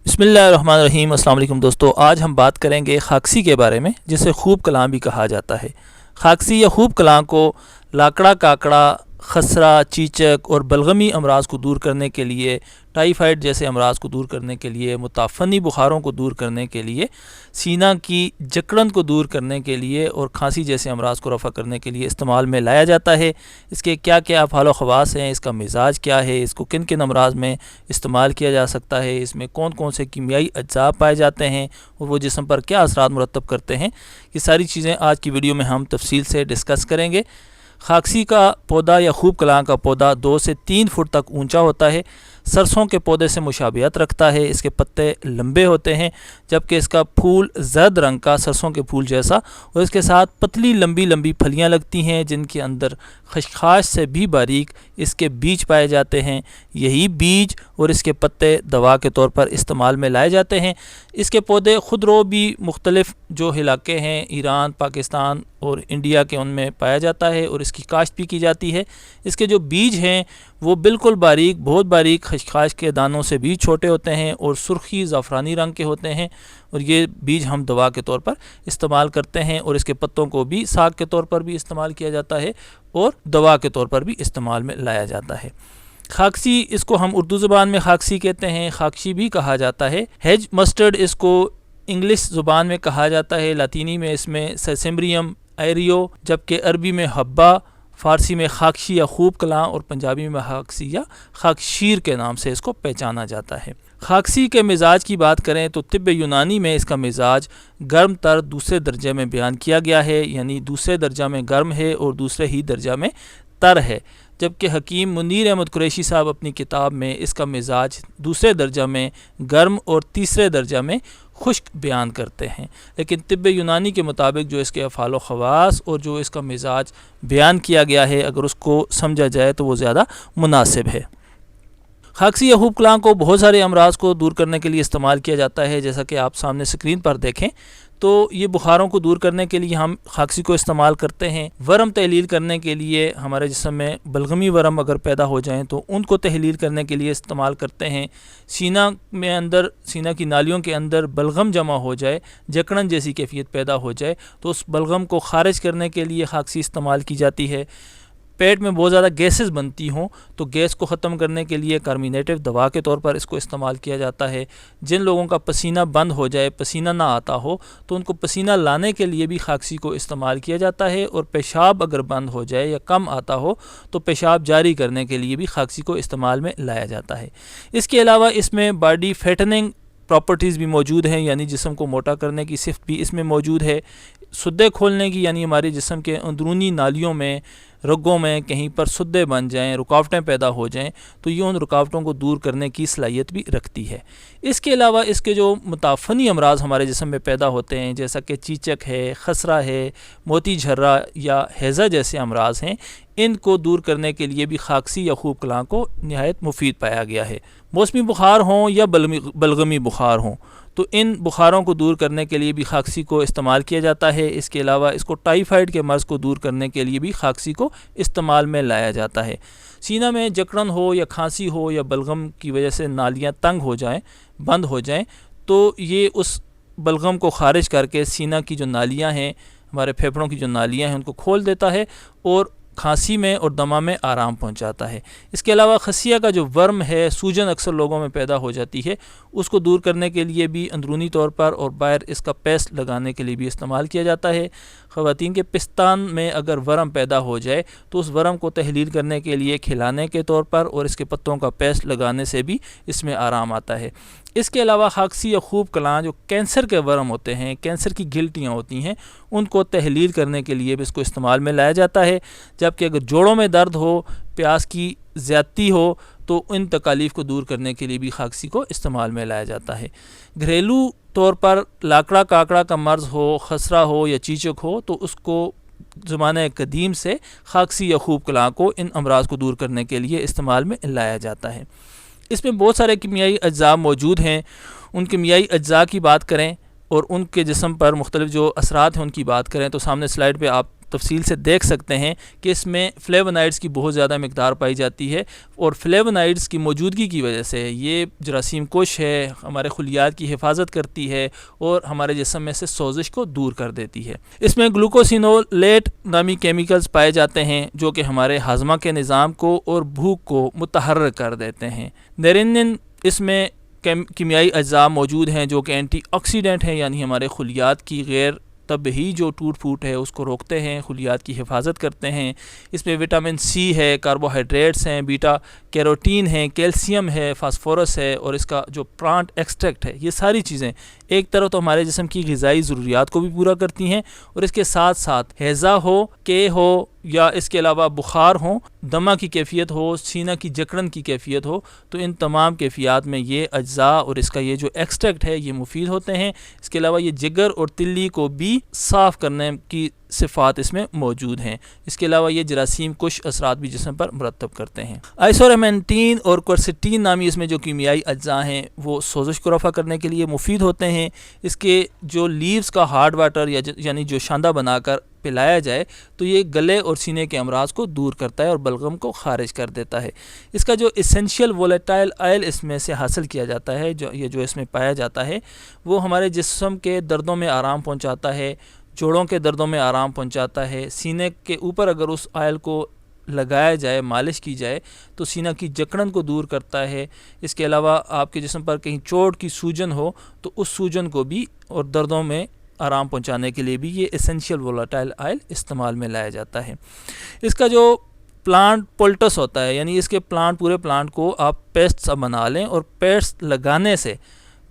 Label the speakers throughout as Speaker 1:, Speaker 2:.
Speaker 1: बिस्मिल्लाहिर्रहमानिर्रहीम। अस्सलाम वालेकुम दोस्तों, आज हम बात करेंगे खाकसी के बारे में, जिसे खूब कलां भी कहा जाता है। खाकसी या खूब कलां को लाकड़ा काकड़ा, खसरा, चीचक और बलगमी अमराज को दूर करने के लिए, टाइफाइड जैसे अमराज को दूर करने के लिए, मुताफ़नी बुखारों को दूर करने के लिए, सीना की जकड़न को दूर करने के लिए और खांसी जैसे अमराज को रफ़ा करने के लिए इस्तेमाल में लाया जाता है। इसके क्या क्या फ़ालो ख़वास हैं, इसका मिजाज क्या है, इसको किन किन अमराज में इस्तेमाल किया जा सकता है, इसमें कौन कौन से कीमियाई अज्जा पाए जाते हैं और वो जिस्म पर क्या असरात मुरतब करते हैं, ये सारी चीज़ें आज की वीडियो में हम तफसील से डिस्कस करेंगे। खाकसी का पौधा या खूब कलां का पौधा 2 से 3 फुट तक ऊंचा होता है। सरसों के पौधे से मुशाबियत रखता है। इसके पत्ते लंबे होते हैं, जबकि इसका फूल जर्द रंग का, सरसों के फूल जैसा, और इसके साथ पतली लंबी लंबी फलियां लगती हैं, जिनके अंदर खशखाश से भी बारीक इसके बीज पाए जाते हैं। यही बीज और इसके पत्ते दवा के तौर पर इस्तेमाल में लाए जाते हैं। इसके पौधे खुदरो भी मुख्तलिफ़ जो इलाके हैं, ईरान, पाकिस्तान और इंडिया के, उनमें पाया जाता है और इसकी काश्त भी की जाती है। इसके जो बीज हैं वो बिल्कुल बारीक, बहुत बारीक, खशखाश के दानों से भी छोटे होते हैं और सुर्खी ज़ाफ़रानी रंग के होते हैं, और ये बीज हम दवा के तौर पर इस्तेमाल करते हैं। और इसके पत्तों को भी साग के तौर पर भी इस्तेमाल किया जाता है और दवा के तौर पर भी इस्तेमाल में लाया जाता है। खाकसी, इसको हम उर्दू ज़ुबान में खाकसी कहते हैं, खाकशी भी कहा जाता है। हेज मस्टर्ड इसको इंग्लिश ज़ुबान में कहा जाता है। लातीनी में इसमें सेसेम्ब्रियम एरियो, जबकि अरबी में हब्बा, फ़ारसी में खाकशी या खूब कलां और पंजाबी में खाकसी या खाकशीर के नाम से इसको पहचाना जाता है। खाकसी के मिजाज की बात करें तो तिब्ब यूनानी में इसका मिजाज गर्म तर दूसरे दर्जे में बयान किया गया है, यानी दूसरे दर्जा में गर्म है और दूसरे ही दर्जा में तर है। जबकि हकीम मुनीर अहमद कुरैशी साहब अपनी किताब में इसका मिजाज दूसरे दर्जा में गर्म और तीसरे दर्जा में खुश्क बयान करते हैं। लेकिन तिब्ब यूनानी के मुताबिक जो इसके अफ़ाल ख़वास और जो इसका मिजाज बयान किया गया है, अगर उसको समझा जाए तो वो ज़्यादा मुनासिब है। खाकसी या खूब कलां को बहुत सारे अमराज को दूर करने के लिए इस्तेमाल किया जाता है। जैसा कि आप सामने स्क्रीन पर देखें तो ये बुखारों को दूर करने के लिए हम खाकसी को इस्तेमाल करते हैं। वरम तहलील करने के लिए, हमारे जिस्म में बलगमी वरम अगर पैदा हो जाएं तो उनको तहलील करने के लिए इस्तेमाल करते हैं। सीना में अंदर, सीना की नालियों के अंदर बलगम जमा हो जाए, जकड़न जैसी कैफियत पैदा हो जाए, तो उस बलगम को ख़ारिज करने के लिए खाकसी इस्तेमाल की जाती है। पेट में बहुत ज़्यादा गैसेस बनती हों तो गैस को ख़त्म करने के लिए कार्बोनेटिव दवा के तौर पर इसको इस्तेमाल किया जाता है। जिन लोगों का पसीना बंद हो जाए, पसीना ना आता हो, तो उनको पसीना लाने के लिए भी खाकसी को इस्तेमाल किया जाता है। और पेशाब अगर बंद हो जाए या कम आता हो तो पेशाब जारी करने के लिए भी खाकसी को इस्तेमाल में लाया जाता है। इसके अलावा इसमें बॉडी फैटनिंग प्रॉपर्टीज़ भी मौजूद हैं, यानी जिस्म को मोटा करने की सिफ़त भी इसमें मौजूद है। सुद्दे खोलने की, यानी हमारे जिस्म के अंदरूनी नालियों में, रगों में कहीं पर सुद्दे बन जाएं, रुकावटें पैदा हो जाएं, तो ये उन रुकावटों को दूर करने की सलाहियत भी रखती है। इसके अलावा इसके जो मुताफ़नी अमराज हमारे जिस्म में पैदा होते हैं, जैसा कि चीचक है, खसरा है, मोती झर्रा या हैज़ा जैसे अमराज हैं, इनको दूर करने के लिए भी खाकसी या खूब कलां को नहायत मुफीद पाया गया है। मौसमी बुखार हों या बलगमी बुखार हों, तो इन बुखारों को दूर करने के लिए भी खाकसी को इस्तेमाल किया जाता है। इसके अलावा इसको टाइफाइड के मर्ज़ को दूर करने के लिए भी खाकसी को इस्तेमाल में लाया जाता है। सीना में जकड़न हो या खांसी हो या बलगम की वजह से नालियाँ तंग हो जाएं, बंद हो जाएं, तो ये उस बलगम को ख़ारिज करके सीना की जो नालियाँ हैं, हमारे फेफड़ों की जो नालियाँ हैं, उनको खोल देता है और खांसी में और दमा में आराम पहुंचाता है। इसके अलावा खसिया का जो वर्म है, सूजन अक्सर लोगों में पैदा हो जाती है, उसको दूर करने के लिए भी अंदरूनी तौर पर और बाहर इसका पेस्ट लगाने के लिए भी इस्तेमाल किया जाता है। ख़वातीन के पिस्तान में अगर वर्म पैदा हो जाए तो उस वर्म को तहलील करने के लिए खिलाने के तौर पर और इसके पत्तों का पेस्ट लगाने से भी इसमें आराम आता है। इसके अलावा खाकसी या खूब कलां जो कैंसर के वर्म होते हैं, कैंसर की गिल्टियाँ होती हैं, उनको तहलील करने के लिए भी इसको इस्तेमाल में लाया जाता है। जबकि अगर जोड़ों में दर्द हो, प्यास की ज़्यादती हो, तो इन तकालीफ़ को दूर करने के लिए भी खाकसी को इस्तेमाल में लाया जाता है। घरेलू तौर पर लाकड़ा काकड़ा का मर्ज़ हो, खसरा हो या चीचक हो, तो उसको ज़माने कदीम से खाकसी या खूब कलां को इन अमराज को दूर करने के लिए इस्तेमाल में लाया जाता है। इसमें बहुत सारे कीमियाई अज्जा मौजूद हैं। उन कीमियाई अज्जा की बात करें और उनके जिस्म पर मुख्तलिफ जो असरात हैं उनकी बात करें तो सामने स्लाइड पे आप तफसील से देख सकते हैं कि इसमें फ्लेवोनाइड्स की बहुत ज़्यादा मकदार पाई जाती है और फ्लेवोनाइड्स की मौजूदगी की वजह से ये जरासीम कुश है, हमारे खुलियात की हिफाजत करती है और हमारे जिस्म में से सोजिश को दूर कर देती है। इसमें ग्लूकोसिनोलेट नामी केमिकल्स पाए जाते हैं जो कि हमारे हाजमा के निज़ाम को और भूख को मुतहर्रिक कर देते हैं। नेरिनिन इसमें कीमियाई अज्जा मौजूद हैं जो कि एंटीऑक्सीडेंट हैं, यानी हमारे खुलियात की गैर तबही जो टूट फूट है उसको रोकते हैं, खुलियात की हिफाजत करते हैं। इसमें विटामिन सी है, कार्बोहाइड्रेट्स हैं, बीटा कैरोटीन है, कैल्शियम है, फास्फोरस है और इसका जो प्लांट एक्सट्रैक्ट है, ये सारी चीज़ें एक तरफ तो हमारे जिस्म की ग़िज़ाई ज़रूरियात को भी पूरा करती हैं और इसके साथ साथ हैज़ा हो, के हो या इसके अलावा बुखार हो, दमा की कैफियत हो, सीना की जकड़न की कैफियत हो, तो इन तमाम कैफियत में ये अज्जा और इसका ये जो एक्सट्रैक्ट है ये मुफीद होते हैं। इसके अलावा ये जिगर और तिल्ली को भी साफ़ करने की सिफ़ात इसमें मौजूद हैं। इसके अलावा ये जरासीम कुछ असरात भी जिस्म पर मुरतब करते हैं। आइसोरेमेंटीन और क्वर्सेटीन नामी इसमें जो कीमियाई अज्जा हैं वो सोजिश को रफ़ा करने के लिए मुफीद होते हैं। इसके जो लीव्स का हार्ड वाटर यानी जो शांदा बनाकर पिलाया जाए तो ये गले और सीने के अमराज को दूर करता है और बलगम को खारिज कर देता है। इसका जो इसेंशियल वोलेटाइल ऑयल इसमें से हासिल किया जाता है, जो इसमें पाया जाता है, वो हमारे जिस्म के दर्दों में आराम पहुंचाता है, जोड़ों के दर्दों में आराम पहुंचाता है। सीने के ऊपर अगर उस ऑयल को लगाया जाए, मालिश की जाए तो सीना की जकड़न को दूर करता है। इसके अलावा आपके जिस्म पर कहीं चोट की सूजन हो तो उस सूजन को भी और दर्दों में आराम पहुंचाने के लिए भी ये एसेंशियल वोलेटाइल ऑयल इस्तेमाल में लाया जाता है। इसका जो प्लांट पोल्टस होता है, यानी इसके पूरे प्लांट को आप पेस्ट बना लें और पेस्ट लगाने से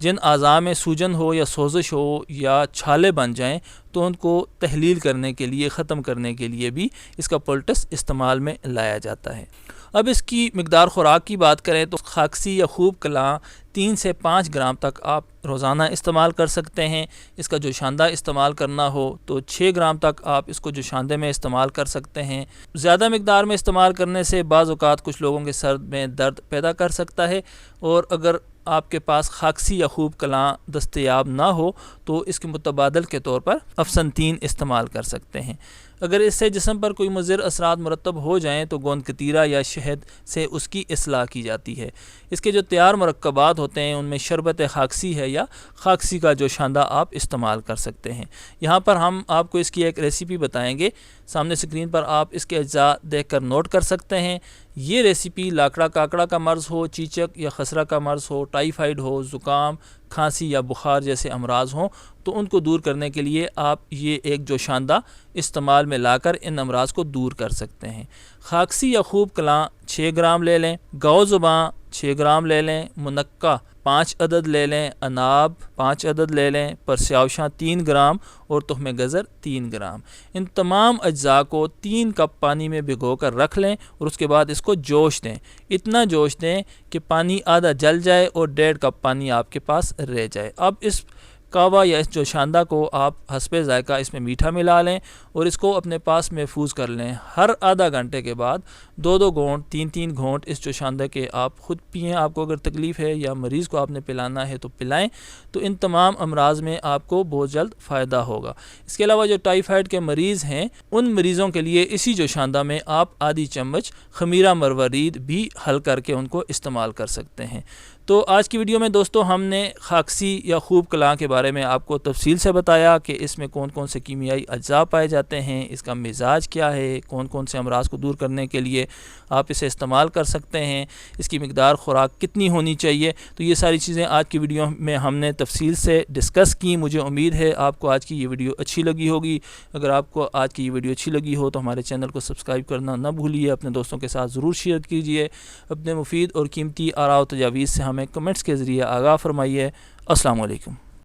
Speaker 1: जिन अज़ा में सूजन हो या सोजिश हो या छाले बन जाएं तो उनको तहलील करने के लिए, ख़त्म करने के लिए भी इसका पोल्टस इस्तेमाल में लाया जाता है। अब इसकी मकदार ख़ुराक की बात करें तो खाकसी या खूब कलां 3 से 5 ग्राम तक आप रोज़ाना इस्तेमाल कर सकते हैं। इसका जो शांदा इस्तेमाल करना हो तो 6 ग्राम तक आप इसको जो शांदे में इस्तेमाल कर सकते हैं। ज़्यादा मकदार में इस्तेमाल करने से बाज़ औक़ात कुछ लोगों के सर में दर्द पैदा कर सकता है और अगर आपके पास खाकसी या खूब कलां दस्तयाब ना हो तो इसके मुतबादल के तौर पर अफसनतीन इस्तेमाल कर सकते हैं। अगर इससे जिस्म पर कोई मुज़िर असरात मुरतब हो जाएँ तो गोंद कतीरा या शहद से उसकी इस्लाह की जाती है। इसके जो तैयार मरक्कबात होते हैं उनमें शरबत खाकसी है या खाकसी का जो शांदा आप इस्तेमाल कर सकते हैं। यहाँ पर हम आपको इसकी एक रेसिपी बताएंगे, सामने स्क्रीन पर आप इसके अज्जा देखकर नोट कर सकते हैं। ये रेसिपी लाकड़ा काकड़ा का मर्ज़ हो, चीचक या खसरा का मर्ज़ हो, टाइफाइड हो, ज़ुकाम, खांसी या बुखार जैसे अमराज हों तो उनको दूर करने के लिए आप ये एक जो शांदा इस्तेमाल में लाकर इन अमराज को दूर कर सकते हैं। खाकसी या खूब कलां 6 ग्राम ले लें, गौ ज़ुबान 6 ग्राम ले लें, मुनक्का 5 अदद ले लें, अनाब 5 अदद ले लें, परस्यावशां 3 ग्राम और तुहमे गज़र 3 ग्राम। इन तमाम अज्जा को 3 कप पानी में भिगो कर रख लें और उसके बाद इसको जोश दें। इतना जोश दें कि पानी आधा जल जाए और 1.5 कप पानी आपके पास रह जाए। अब इस कावा या इस जो शांदा को आप हस्बे ज़ायका इसमें मीठा मिला लें और इसको अपने पास महफूज कर लें। हर आधा घंटे के बाद 2-2 घूंट 3-3 घूंट इस जो शांदा के आप ख़ुद पिएँ। आपको अगर तकलीफ़ है या मरीज़ को आपने पिलाना है तो पिलाएं, तो इन तमाम अमराज में आपको बहुत जल्द फ़ायदा होगा। इसके अलावा जो टाइफाइड के मरीज़ हैं उन मरीज़ों के लिए इसी जो शांदा में आप आधी चम्मच खमीरा मरवरीद भी हल करके उनको इस्तेमाल कर सकते हैं। तो आज की वीडियो में दोस्तों हमने खाकसी या खूब कलां के बारे में आपको तफसील से बताया कि इसमें कौन कौन से कीमियाई अज्जा पाए जाते हैं, इसका मिजाज क्या है, कौन कौन से अमराज को दूर करने के लिए आप इसे इस्तेमाल कर सकते हैं, इसकी मकदार ख़ुराक कितनी होनी चाहिए। तो ये सारी चीज़ें आज की वीडियो में हमने तफसील से डिस्कस की। मुझे उम्मीद है आपको आज की ये वीडियो अच्छी लगी होगी। अगर आपको आज की ये वीडियो अच्छी लगी हो तो हमारे चैनल को सब्सक्राइब करना ना भूलिए, अपने दोस्तों के साथ ज़रूर शेयर कीजिए। अपने मुफीद और कीमती आरा और तजावीज़ से हमें कमेंट्स के ज़रिए आगाह फरमाइए। अस्सलाम वालेकुम।